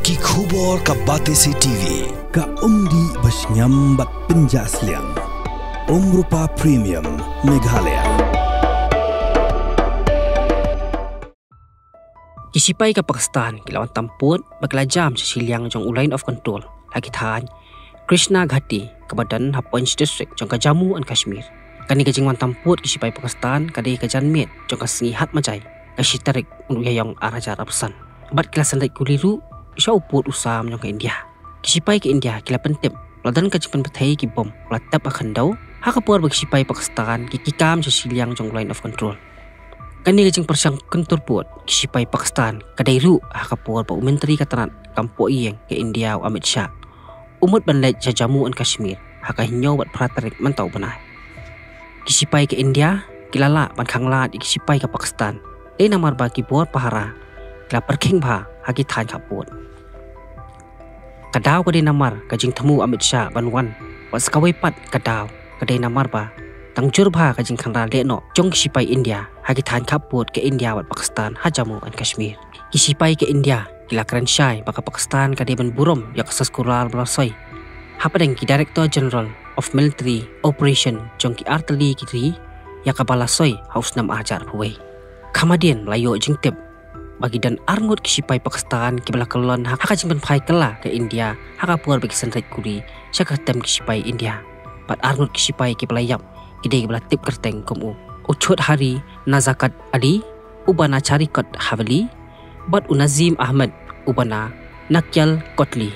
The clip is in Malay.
Ki khubor ka Batesi TV. Ka umdi basnyam bat penjaslian. Rupa Premium Meghalaya. Kisipai ke Pakistan kilawan tamput baglajam sa silyang jong line of control lagi than Krishna Ghati ke badan Hapunch district jong ka Jammu and Kashmir. Kani ka jingwan tamput kisipai Pakistan kadai ka janmit jong ka sengihat macai ka shitarik unuyayong araja rapsan. Bat kilasan rai kuliru siya uput usam jong ka India. Kisipai ke India kila pentip ladan ka jingpan patai ki bom latap akan daw hakapur bagkisipai Pakistan kikikam sa silyang jong line of control. Kani kajing persyang kentur buat kisipai Pakistan kadai ru hakapur pa menteri katanat kampo iyeng ke India Amit Shah umut banlait sa Jammu and Kashmir haka hinyo bat pratarik mantau banai. Kisipai ke India kilala ban khanglat kisipai ke Pakistan dei namar bagi buat pahara kila perking ba haki than kaput. Kadaw kadai namar kajing temu Amit Shah banwan wat skawai pat kadaw kadai namar ba tangjur ba kajing khangla lekno jong kisipai India haki than kaput ke India wat Pakistan ha Jammu and Kashmir. Kisipai ke India kila kran syai baka Pakistan kadai ban burom yak saskural blasoi hapadeng ki Director General of Military Operation jong ki artillery kiri yak balasoi haus nam ajar puwei. Kamadian layo jing tip bagi dan arngut kisipai Pakistan ki balakalon haka jing ban phai kala ke India haka puar bagi sanrai kuri syakatem kisipai India bat arngut kisipai ki balayap kidai bala tip kerteng komu uchut hari nazakat ali ubana charikat havali bat unazim Ahmad ubana nakyal kotli